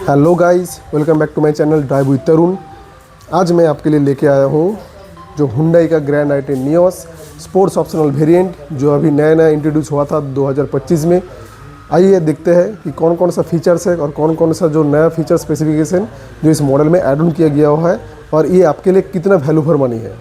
Hello guys, welcome back to my channel drive with Tarun. आज मैं आपके लिए लेके आया हूँ जो हुंडई का grand i10 Nios sports optional variant जो अभी नया नया इंट्रोड्यूस हुआ था 2025 में। आइए देखते हैं कि कौन कौन सा फीचर्स है और कौन कौन सा जो नया फीचर स्पेसिफिकेशन जो इस मॉडल में ऐड ऑन किया गया हुआ है और ये आपके लिए कितना वैल्यू फॉर मनी है।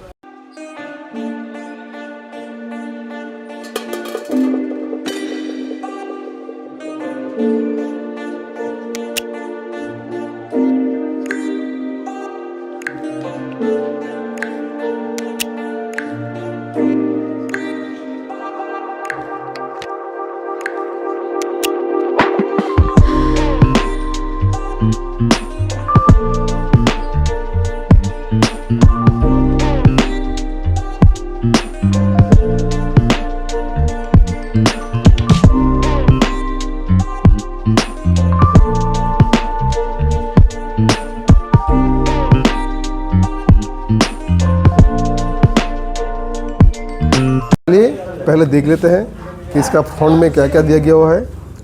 पहले देख लेते हैं कि इसका फ्रंट में क्या क्या दिया गया हुआ है।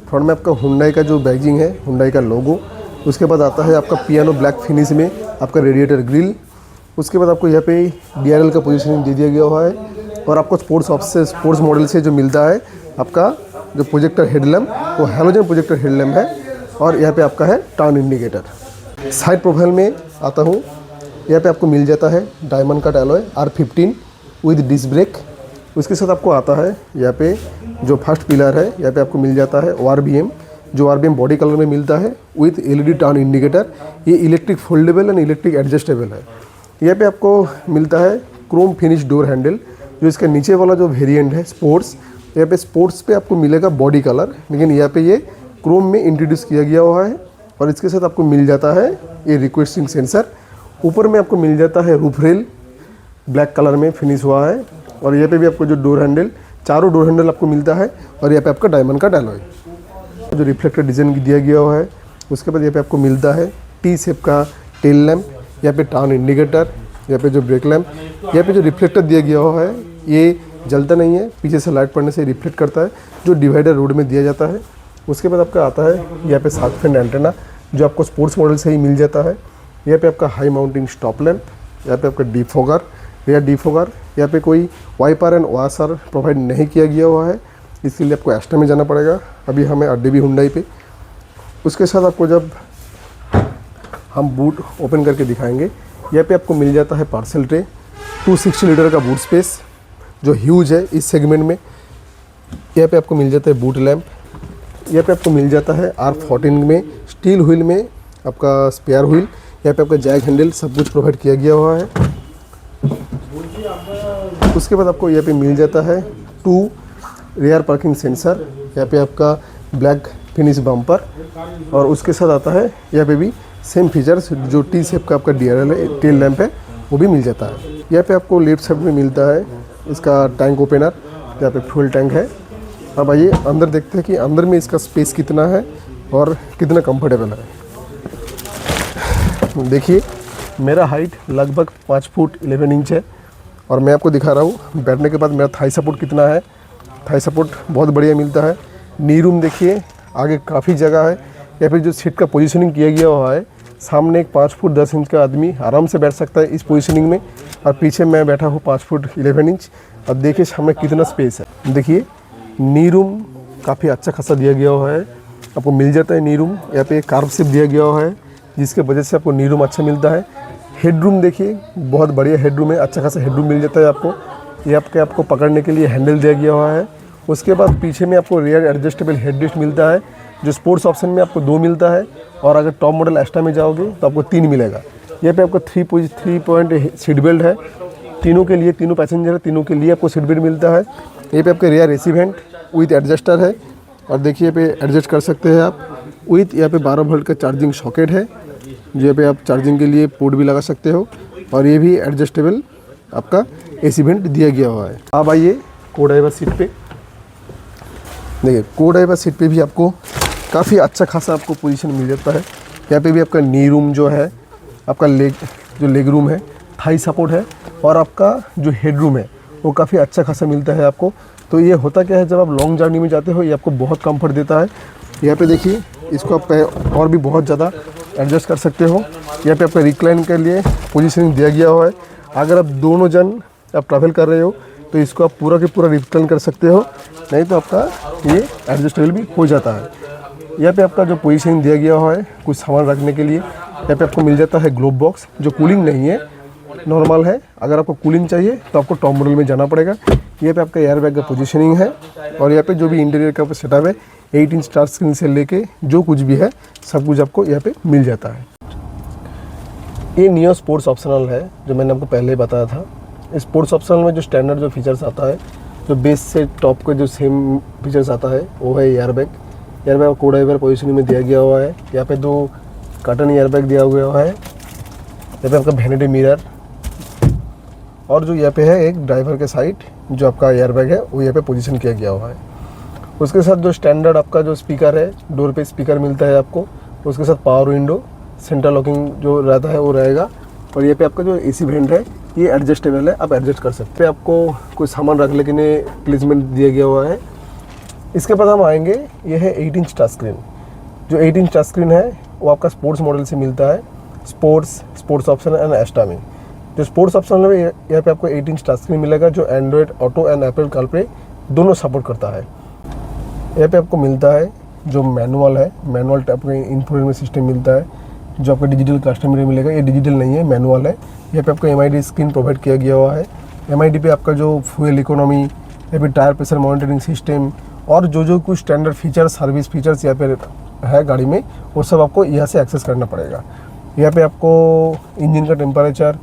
फ्रंट में आपका हुंडई का जो बैजिंग है, हुंडई का लोगो। उसके बाद आता है आपका पियानो ब्लैक फिनिश में आपका रेडिएटर ग्रिल। उसके बाद आपको यहाँ पे DRL का पोजीशनिंग दे दिया गया हुआ है और आपको स्पोर्ट्स मॉडल से जो मिलता है आपका जो प्रोजेक्टर हेडलैम्प वो हैलोजन प्रोजेक्टर हेडलैम्प है और यहाँ पे आपका है टर्न इंडिकेटर। साइड प्रोफाइल में आता हूँ, यहाँ पे आपको मिल जाता है diamond cut alloy R15 with disc brake. उसके साथ आपको आता है यहाँ पे जो फर्स्ट पिलर है, यहाँ पे आपको मिल जाता है ORBM, जो RBM बॉडी कलर में मिलता है विथ LED टर्न इंडिकेटर। ये electric foldable and electric adjustable है। यहाँ पे आपको मिलता है क्रोम फिनिश डोर हैंडल। जो इसका नीचे वाला जो वेरिएंट है स्पोर्ट्स, यहाँ पे स्पोर्ट्स पे आपको मिलेगा बॉडी कलर, लेकिन यहाँ पे ये क्रोम में इंट्रोड्यूस किया गया हुआ है। और इसके साथ आपको मिल जाता है ये रिक्वेस्टिंग सेंसर। ऊपर में आपको मिल जाता है रूफ रेल, ब्लैक कलर में फिनिश हुआ है। और यहाँ पे भी आपको जो डोर हैंडल, चारों डोर हैंडल आपको मिलता है। और यहाँ पे आपका डायमंड कट एलॉय जो रिफ्लेक्टर डिज़ाइन दिया गया हुआ है। उसके बाद यहाँ पे आपको मिलता है T शेप का टेल लैम्प, यहाँ पे टर्न इंडिकेटर, यहाँ पे जो ब्रेक लैम्प, यहाँ पे जो रिफ्लेक्टर दिया गया हुआ है ये जलता नहीं है, पीछे से लाइट पड़ने से रिफ्लेक्ट करता है, जो डिवाइडर रोड में दिया जाता है। उसके बाद आपका आता है यहाँ पे 7 फैन एंटेना जो आपको स्पोर्ट्स मॉडल से ही मिल जाता है। यहाँ पे आपका हाई माउंटिंग स्टॉप लैम्प, यहाँ पे आपका डिफोगर, रियर डिफोगर। यहाँ पे कोई वाइपर एंड वाशर प्रोवाइड नहीं किया गया हुआ है, इसके लिए आपको एस्टा में जाना पड़ेगा। अभी हमें अड्डे भी हुंडई पे। उसके साथ आपको जब हम बूट ओपन करके दिखाएंगे, यहाँ पे आपको मिल जाता है पार्सल ट्रे, 260 लीटर का बूट स्पेस जो ह्यूज है इस सेगमेंट में। यहाँ पे आपको मिल जाता है बूट लैम्प। यहाँ पे आपको मिल जाता है R14 में स्टील व्हील में आपका स्पेयर व्हील। यहाँ पे आपका जैक हैंडल सब कुछ प्रोवाइड किया गया हुआ है। उसके बाद आपको यहाँ पे मिल जाता है 2 रियर पार्किंग सेंसर, यहाँ पे आपका ब्लैक फिनिश बम्पर। और उसके साथ आता है यहाँ पे भी सेम फीचर्स, जो T शेप का आपका DRL है, टेल लैम्प है, वो भी मिल जाता है। यहाँ पे आपको लेफ्ट साइड में मिलता है इसका टैंक ओपनर, यहाँ पे फ्यूल टैंक है। अब आइए अंदर देखते हैं कि अंदर में इसका स्पेस कितना है और कितना कंफर्टेबल है। देखिए मेरा हाइट लगभग 5 फुट 11 इंच है और मैं आपको दिखा रहा हूँ बैठने के बाद मेरा थाई सपोर्ट कितना है। थाई सपोर्ट बहुत बढ़िया मिलता है। नी रूम देखिए, आगे काफ़ी जगह है। या फिर जो सीट का पोजीशनिंग किया गया हुआ है, सामने एक 5 फुट 10 इंच का आदमी आराम से बैठ सकता है इस पोजीशनिंग में, और पीछे मैं बैठा हूँ 5 फुट 11 इंच। अब देखिए सामने कितना स्पेस है। देखिए नी रूम काफ़ी अच्छा खासा दिया गया हुआ है, आपको मिल जाता है नी रूम। यहाँ पे कार्व शेप दिया गया हुआ है जिसके वजह से आपको नी रूम अच्छा मिलता है। हेडरूम देखिए बहुत बढ़िया हेडरूम है, अच्छा खासा हेडरूम मिल जाता है आपको। ये आपको पकड़ने के लिए हैंडल दिया गया हुआ है। उसके बाद पीछे में आपको रियर एडजस्टेबल हेडरेस्ट मिलता है, जो स्पोर्ट्स ऑप्शन में आपको 2 मिलता है, और अगर टॉप मॉडल एक्स्ट्रा में जाओगे तो आपको 3 मिलेगा। यहाँ पे आपको 3 पॉइंट सीट बेल्ट है, तीनों के लिए, तीनों पैसेंजर है, तीनों के लिए आपको सीट बेल्ट मिलता है। ये पे आपके rear AC went with adjuster है, और देखिए यहाँ पे एडजस्ट कर सकते हैं आप विथ। यहाँ पे 12 वोल्ट का चार्जिंग सॉकेट है, यहाँ पे आप चार्जिंग के लिए पोर्ट भी लगा सकते हो, और ये भी एडजस्टेबल आपका AC वेंट दिया गया हुआ है। अब आइए को ड्राइवर सीट पे। देखिए को ड्राइवर सीट पे भी आपको काफ़ी अच्छा खासा आपको पोजीशन मिल जाता है। यहाँ पे भी आपका नी रूम जो है, आपका लेग रूम है, थाई सपोर्ट है, और आपका जो हेड रूम है वो काफ़ी अच्छा खासा मिलता है आपको। तो ये होता क्या है, जब आप लॉन्ग जर्नी में जाते हो ये आपको बहुत कंफर्ट देता है। यहाँ पे देखिए इसको आप और भी बहुत ज़्यादा एडजस्ट कर सकते हो। यहाँ पे आपका रिक्लाइन के लिए पोजीशनिंग दिया गया हुआ है। अगर आप दोनों जन आप ट्रैवल कर रहे हो तो इसको आप पूरा के पूरा रिक्लाइन कर सकते हो, नहीं तो आपका ये एडजस्टेबल भी हो जाता है। यहाँ पे आपका जो पोजीशनिंग दिया गया हुआ है कुछ सामान रखने के लिए, यहाँ पे आपको मिल जाता है ग्लोब बॉक्स, जो कूलिंग नहीं है, नॉर्मल है। अगर आपको कूलिंग चाहिए तो आपको टॉप मॉडल में जाना पड़ेगा। यहाँ पे आपका एयर बैग का पोजीशनिंग है और यहाँ पे जो भी इंटीरियर का सेटअप है 8 इंच टच स्क्रीन से लेके जो कुछ भी है सब कुछ आपको यहाँ पे मिल जाता है। ये नियो स्पोर्ट्स ऑप्शनल है, जो मैंने आपको पहले ही बताया था। स्पोर्ट्स ऑप्शनल में जो स्टैंडर्ड जो फीचर्स आता है, जो बेस से टॉप का जो सेम फीचर्स आता है वो है air bag. Air bag code air positioning में दिया गया हुआ है। यहाँ पे 2 कर्टन एयर बैग दिया हुआ है। यहाँ पे आपका वैनिटी मिरर और जो यहाँ पे है एक ड्राइवर के साइड जो आपका एयर बैग है वो यहाँ पे पोजीशन किया गया हुआ है। उसके साथ जो स्टैंडर्ड आपका जो स्पीकर है, डोर पे स्पीकर मिलता है आपको। उसके साथ पावर विंडो, सेंट्रल लॉकिंग जो रहता है वो रहेगा। और ये पे आपका जो एसी वेंट है ये एडजस्टेबल है, आप एडजस्ट कर सकते हैं। आपको कुछ सामान रख लेने प्लेसमेंट दिया गया हुआ है। इसके बाद हम आएंगे, ये है 8 इंच टच स्क्रीन। जो 8 इंच टच स्क्रीन है वो आपका स्पोर्ट्स मॉडल से मिलता है, स्पोर्ट्स ऑप्शन एंड एक्स्ट्रा में। जो स्पोर्ट्स ऑप्शन है यहाँ पे आपको 8 इंच टच स्क्रीन मिलेगा, जो Android auto and Apple CarPlay दोनों सपोर्ट करता है। यहाँ पे आपको मिलता है जो मैनुअल है, मैनुअल टाइप का इंफोटेनमेंट सिस्टम मिलता है, जो आपका डिजिटल कस्टमर में मिलेगा। ये डिजिटल नहीं है, मैनुअल है। यहाँ पे आपको MID स्क्रीन प्रोवाइड किया गया हुआ है। MID पे आपका जो फ्यूल इकोनॉमी, या फिर टायर प्रेशर मॉनिटरिंग सिस्टम और जो कुछ स्टैंडर्ड फीचर्स, सर्विस फीचर्स यहाँ पे है गाड़ी में, वो सब आपको यहाँ से एक्सेस करना पड़ेगा। यहाँ पे आपको इंजन का टेम्परेचर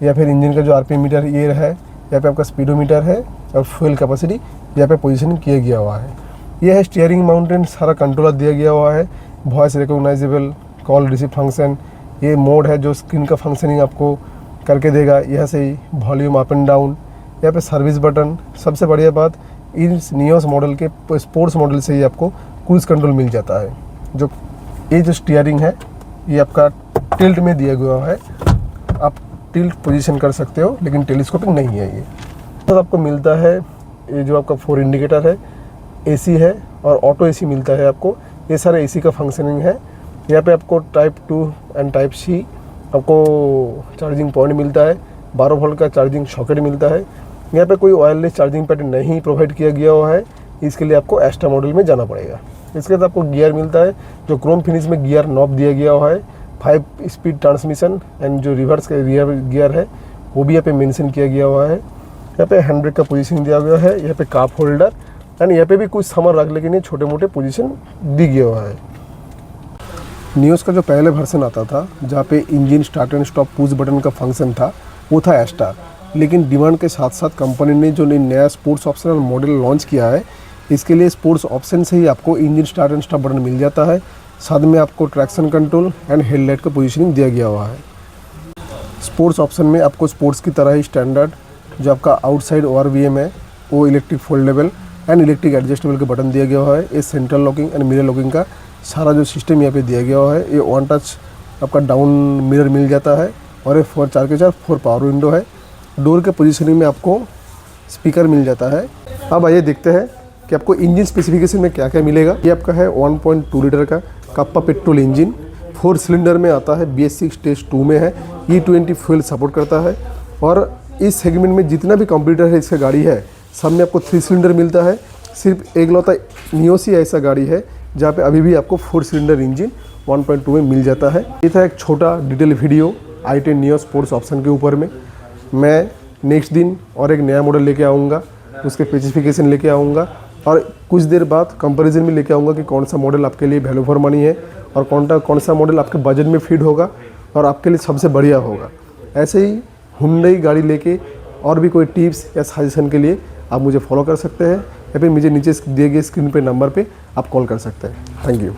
या फिर इंजन का जो RPM मीटर ये है, यहाँ पे आपका स्पीडोमीटर है और फ्यूल कैपेसिटी यहाँ पे पोजीशनिंग किया गया हुआ है। यह है स्टीयरिंग माउंटेन, सारा कंट्रोलर दिया गया हुआ है। Voice recognisable, call receive function, ये मोड है जो स्क्रीन का फंक्शनिंग आपको करके देगा। यह से ही वॉल्यूम अप एंड डाउन, यहाँ पे सर्विस बटन। सबसे बढ़िया बात, इस नियोस मॉडल के स्पोर्ट्स मॉडल से ही आपको क्रूज कंट्रोल मिल जाता है। जो ये जो स्टीयरिंग है ये आपका टिल्ट में दिया गया है, आप टिल्ट पोजीशन कर सकते हो, लेकिन टेलीस्कोपिक नहीं है ये। तो आपको मिलता है ये जो आपका 4 इंडिकेटर है, AC है और ऑटो AC मिलता है आपको। ये सारे AC का फंक्शनिंग है। यहाँ पे आपको टाइप 2 एंड टाइप C आपको चार्जिंग पॉइंट मिलता है। 12 वोल्ट का चार्जिंग सॉकेट मिलता है। यहाँ पे कोई वायरलेस चार्जिंग पैड नहीं प्रोवाइड किया गया हुआ है, इसके लिए आपको एक्स्ट्रा मॉडल में जाना पड़ेगा। इसके बाद आपको गियर मिलता है, जो क्रोम फिनिश में गियर नॉब दिया गया हुआ है। 5 स्पीड ट्रांसमिशन एंड जो रिवर्स का रियर गियर है वो भी यहाँ पे मेंशन किया गया हुआ है। यहाँ पे हैंड ब्रेक का पोजीशन दिया गया है। यहाँ पे कप होल्डर एंड यहाँ पे भी कुछ सामान रख लेके छोटे मोटे पोजीशन दी गया हुआ है। नियोस का जो पहले वर्जन आता था जहाँ पे engine start and stop push button का फंक्शन था वो था एक्स्ट्रा, लेकिन डिमांड के साथ साथ कंपनी ने जो नया स्पोर्ट्स ऑप्शनल मॉडल लॉन्च किया है, इसके लिए स्पोर्ट्स ऑप्शन से ही आपको engine start and stop button मिल जाता है। साथ में आपको ट्रैक्शन कंट्रोल एंड हेडलाइट का पोजीशनिंग दिया गया हुआ है। स्पोर्ट्स ऑप्शन में आपको स्पोर्ट्स की तरह ही स्टैंडर्ड जो आपका आउटसाइड ORVM है वो electric foldable and electric adjustable का बटन दिया गया हुआ है। ये central locking and mirror locking का सारा जो सिस्टम यहाँ पे दिया गया हुआ है। ये 1 टच आपका डाउन मिरर मिल जाता है और ये 4 के 4 पावर विंडो है। डोर के पोजीशनिंग में आपको स्पीकर मिल जाता है। अब आइए देखते हैं कि आपको इंजन स्पेसिफिकेशन में क्या क्या मिलेगा। ये आपका है 1.2 लीटर का कप्पा पेट्रोल इंजन, 4 सिलेंडर में आता है, BS6 स्टेज 2 में है। E20 फ्यूल सपोर्ट करता है और इस सेगमेंट में जितना भी कंप्यूटर है इसका गाड़ी है सब में आपको 3 सिलेंडर मिलता है। सिर्फ एकलौता नियोस ही ऐसा गाड़ी है जहाँ पे अभी भी आपको 4 सिलेंडर इंजन 1.2 में मिल जाता है। ये था एक छोटा detail video i10 neo sports option के ऊपर में। मैं नेक्स्ट दिन और एक नया मॉडल लेके आऊँगा, उसके स्पेसिफिकेशन लेके आऊँगा और कुछ देर बाद कंपैरिजन में लेके आऊँगा कि कौन सा मॉडल आपके लिए वैल्यू फॉर मनी है और कौन सा मॉडल आपके बजट में फिट होगा और आपके लिए सबसे बढ़िया होगा। ऐसे ही हुंडई गाड़ी लेके और भी कोई टिप्स या सजेशन के लिए आप मुझे फॉलो कर सकते हैं या फिर मुझे नीचे दिए गए स्क्रीन पे नंबर पे आप कॉल कर सकते हैं। Thank you.